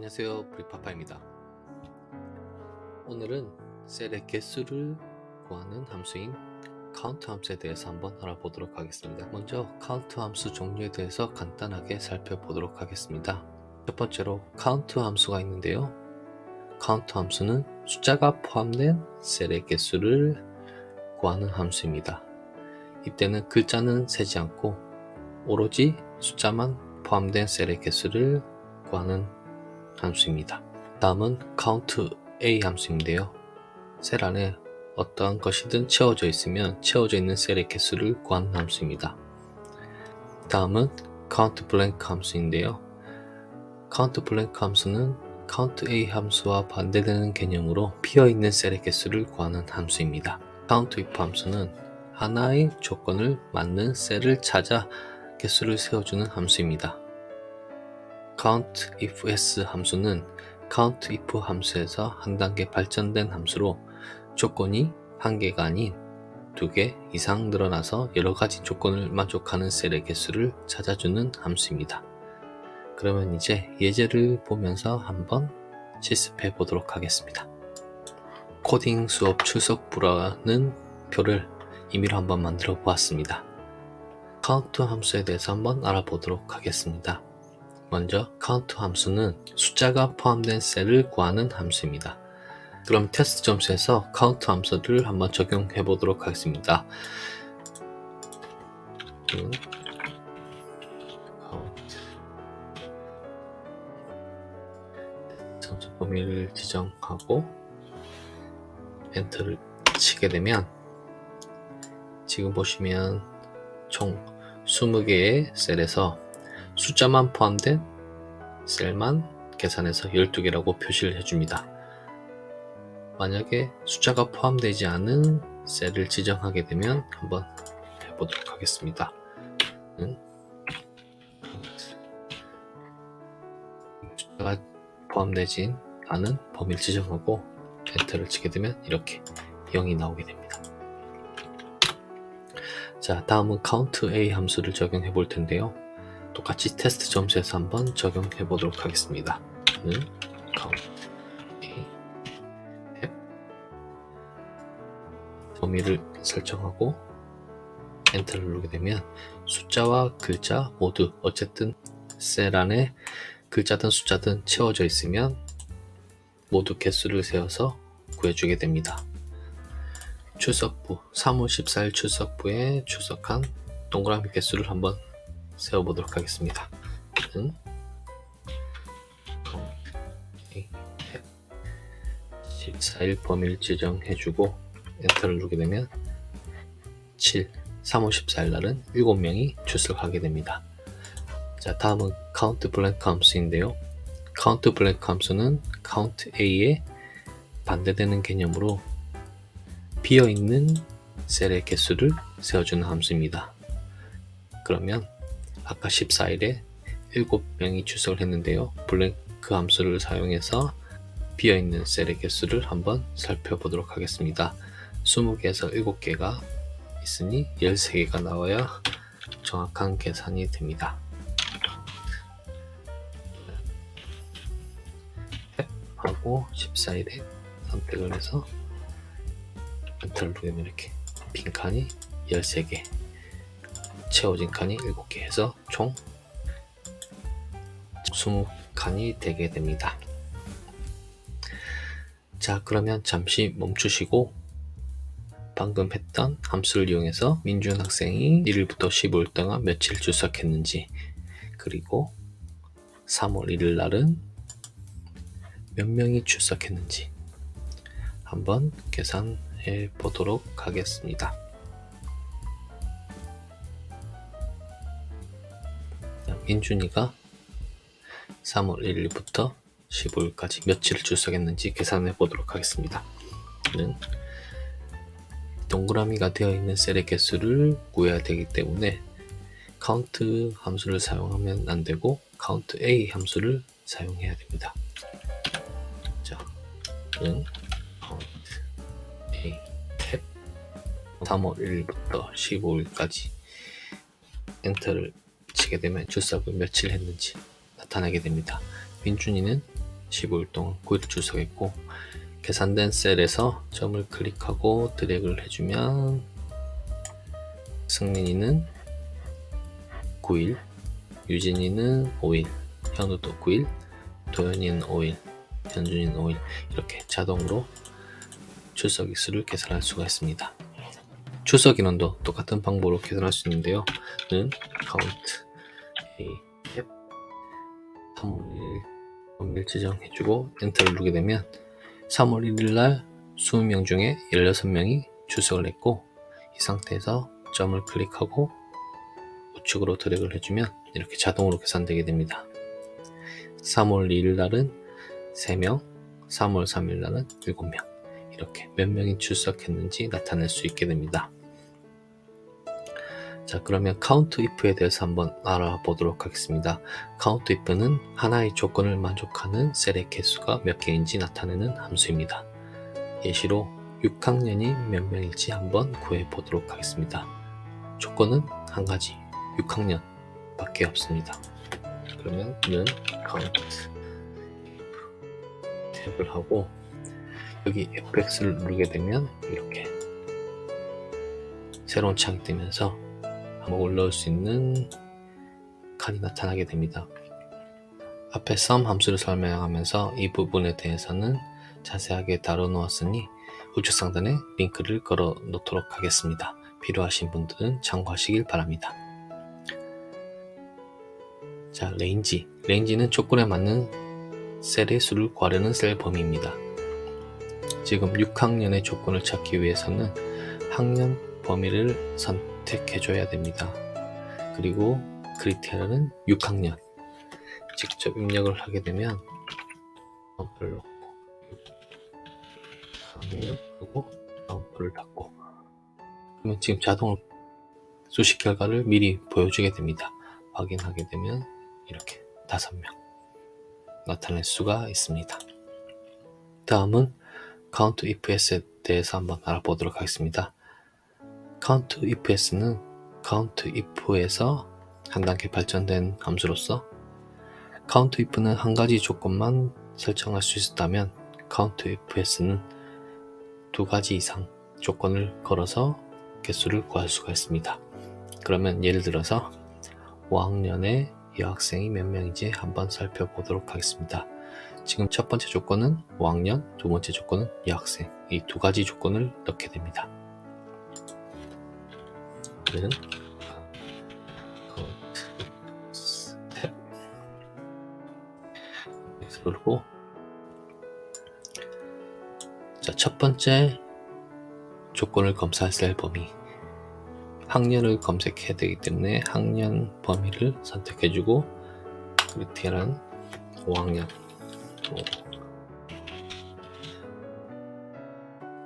안녕하세요, 브리파파입니다. 오늘은 셀의 개수를 구하는 함수인 카운트 함수에 대해서 한번 알아보도록 하겠습니다. 먼저 카운트 함수 종류에 대해서 간단하게 살펴보도록 하겠습니다. 첫 번째로 카운트 함수가 있는데요. 카운트 함수는 숫자가 포함된 셀의 개수를 구하는 함수입니다. 이때는 글자는 세지 않고 오로지 숫자만 포함된 셀의 개수를 구하는 함수입니다. 다음은 count A 함수인데요. 셀 안에 어떠한 것이든 채워져 있으면 채워져 있는 셀의 개수를 구하는 함수입니다. 다음은 count blank 함수인데요. count blank 함수는 count A 함수와 반대되는 개념으로 비어있는 셀의 개수를 구하는 함수입니다. count if 함수는 하나의 조건을 맞는 셀을 찾아 개수를 세워주는 함수입니다. count if s 함수는 count if 함수에서 한 단계 발전된 함수로 조건이 한 개가 아닌 두 개 이상 늘어나서 여러 가지 조건을 만족하는 셀의 개수를 찾아주는 함수입니다. 그러면 이제 예제를 보면서 한번 실습해 보도록 하겠습니다. 코딩 수업 출석부라는 표를 임의로 한번 만들어 보았습니다. count 함수에 대해서 한번 알아보도록 하겠습니다. 먼저 count 함수는 숫자가 포함된 셀을 구하는 함수입니다. 그럼 테스트 점수에서 count 함수를 한번 적용해 보도록 하겠습니다. 점수 범위를 지정하고 엔터를 치게 되면 지금 보시면 총 20개의 셀에서 숫자만 포함된 셀만 계산해서 12개라고 표시를 해줍니다. 만약에 숫자가 포함되지 않은 셀을 지정하게 되면 한번 해보도록 하겠습니다. 숫자가 포함되지 않은 범위를 지정하고 엔터를 치게 되면 이렇게 0이 나오게 됩니다. 자, 다음은 count A 함수를 적용해 볼 텐데요. 똑같이 테스트 점수에서 한번 적용해 보도록 하겠습니다. count A 범위를 설정하고 엔터를 누르게 되면 숫자와 글자 모두 어쨌든 셀 안에 글자든 숫자든 채워져 있으면 모두 개수를 세워서 구해주게 됩니다. 출석부 3월 14일 출석부에 출석한 동그라미 개수를 한번 세워보도록 하겠습니다. 14일 범위를 지정해주고 엔터를 누르게 되면 3월 14일 날은 7명이 출석하게 됩니다. 자, 다음은 count blank 함수인데요. count blank 함수는 count A에 반대되는 개념으로 비어있는 셀의 개수를 세워주는 함수입니다. 그러면 아까 14일에 7명이 출석을 했는데요. 블랭크 함수를 사용해서 비어있는 셀의 개수를 한번 살펴보도록 하겠습니다. 20개에서 7개가 있으니 13개가 나와야 정확한 계산이 됩니다. 하고 14일에 선택을 해서 엔터를 누르면 이렇게 빈 칸이 13개, 채워진 칸이 7개 해서 총 20칸이 되게 됩니다. 자, 그러면 잠시 멈추시고 방금 했던 함수를 이용해서 민준 학생이 1일부터 15일 동안 며칠 출석했는지, 그리고 3월 1일 날은 몇 명이 출석했는지 한번 계산해 보도록 하겠습니다. 민준이가 3월 1일부터 15일까지 며칠 출석했는지 계산해 보도록 하겠습니다. 동그라미가 되어 있는 셀의 개수를 구해야 되기 때문에 count 함수를 사용하면 안 되고 count A 함수를 사용해야 됩니다. 자, count A 탭 3월 1일부터 15일까지 엔터를 치게 되면 출석을 며칠 했는지 나타나게 됩니다. 민준이는 15일 동안 9일을 출석했고, 계산된 셀에서 점을 클릭하고 드래그를 해주면 승민이는 9일, 유진이는 5일, 현우도 9일, 도현이는 5일, 현준이는 5일, 이렇게 자동으로 출석 일수를 계산할 수가 있습니다. 출석 인원도 똑같은 방법으로 계산할 수 있는데요. 는 카운트 A 앱 3월 1일 지정해주고 엔터를 누르게 되면 3월 1일 날 20명 중에 16명이 출석을 했고, 이 상태에서 점을 클릭하고 우측으로 드래그를 해주면 이렇게 자동으로 계산되게 됩니다. 3월 2일 날은 3명, 3월 3일 날은 7명, 이렇게 몇 명이 출석했는지 나타낼 수 있게 됩니다. 자, 그러면 count if에 대해서 한번 알아보도록 하겠습니다. count if는 하나의 조건을 만족하는 셀의 개수가 몇 개인지 나타내는 함수입니다. 예시로 6학년이 몇 명일지 한번 구해 보도록 하겠습니다. 조건은 한 가지, 6학년 밖에 없습니다. 그러면 는 count 탭을 하고 여기 fx를 누르게 되면 이렇게 새로운 창이 뜨면서 항목을 넣을 수 있는 칸이 나타나게 됩니다. 앞에 sum 함수를 설명하면서 이 부분에 대해서는 자세하게 다뤄놓았으니 우측 상단에 링크를 걸어 놓도록 하겠습니다. 필요하신 분들은 참고하시길 바랍니다. 자, 레인지는 조건에 맞는 셀의 수를 구하려는 셀 범위입니다. 지금 6학년의 조건을 찾기 위해서는 학년 범위를 선택해 줘야 됩니다. 그리고 크리테리아는 6학년 직접 입력을 하게 되면 다운표를 넣고 그리고 다운표를 닫고, 그러면 지금 자동으로 수식 결과를 미리 보여주게 됩니다. 확인하게 되면 이렇게 5명 나타낼 수가 있습니다. 다음은 count ifs에 대해서 한번 알아보도록 하겠습니다. count ifs는 count if에서 한 단계 발전된 함수로서, count if는 한 가지 조건만 설정할 수 있었다면 count ifs는 두 가지 이상 조건을 걸어서 개수를 구할 수가 있습니다. 그러면 예를 들어서 5학년의 여학생이 몇 명인지 한번 살펴보도록 하겠습니다. 지금 첫 번째 조건은 5학년, 두 번째 조건은 여학생, 이 두 가지 조건을 넣게 됩니다. 는 탭 누르고, 자, 첫 번째 조건을 검사할 셀 범위, 학년을 검색해야 되기 때문에 학년 범위를 선택해주고, 크리테리아는 5학년.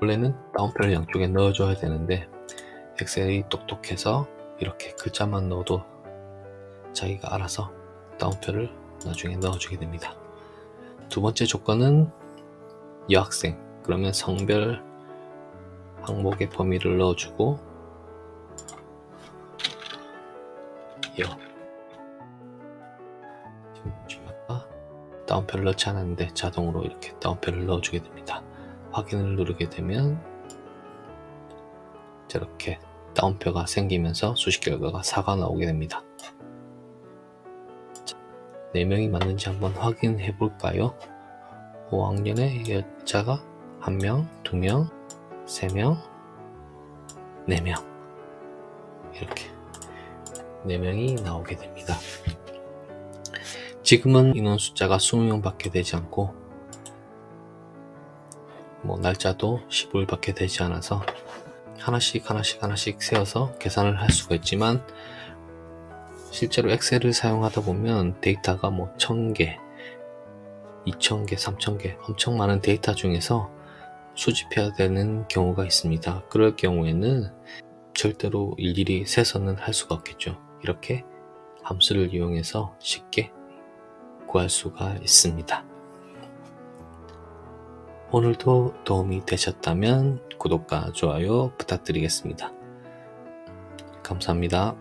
원래는 다운표를 양쪽에 넣어줘야 되는데 엑셀이 똑똑해서 이렇게 글자만 넣어도 자기가 알아서 다운표를 나중에 넣어주게 됩니다. 두 번째 조건은 여학생, 그러면 성별 항목의 범위를 넣어주고, 지금 아까 다운표를 넣지 않았는데 자동으로 이렇게 다운표를 넣어주게 됩니다. 확인을 누르게 되면 저렇게 다운표가 생기면서 수식 결과가 4가 나오게 됩니다. 4명이 맞는지 한번 확인해 볼까요? 5학년의 여자가 1명, 2명, 3명, 4명, 이렇게 4명이 나오게 됩니다. 지금은 인원 숫자가 20명 밖에 되지 않고 날짜도 15일 밖에 되지 않아서 하나씩 세어서 계산을 할 수가 있지만, 실제로 엑셀을 사용하다 보면 데이터가 1000개, 2000개, 3000개 엄청 많은 데이터 중에서 수집해야 되는 경우가 있습니다. 그럴 경우에는 절대로 일일이 세서는 할 수가 없겠죠. 이렇게 함수를 이용해서 쉽게 구할 수가 있습니다. 오늘도 도움이 되셨다면 구독과 좋아요 부탁드리겠습니다. 감사합니다.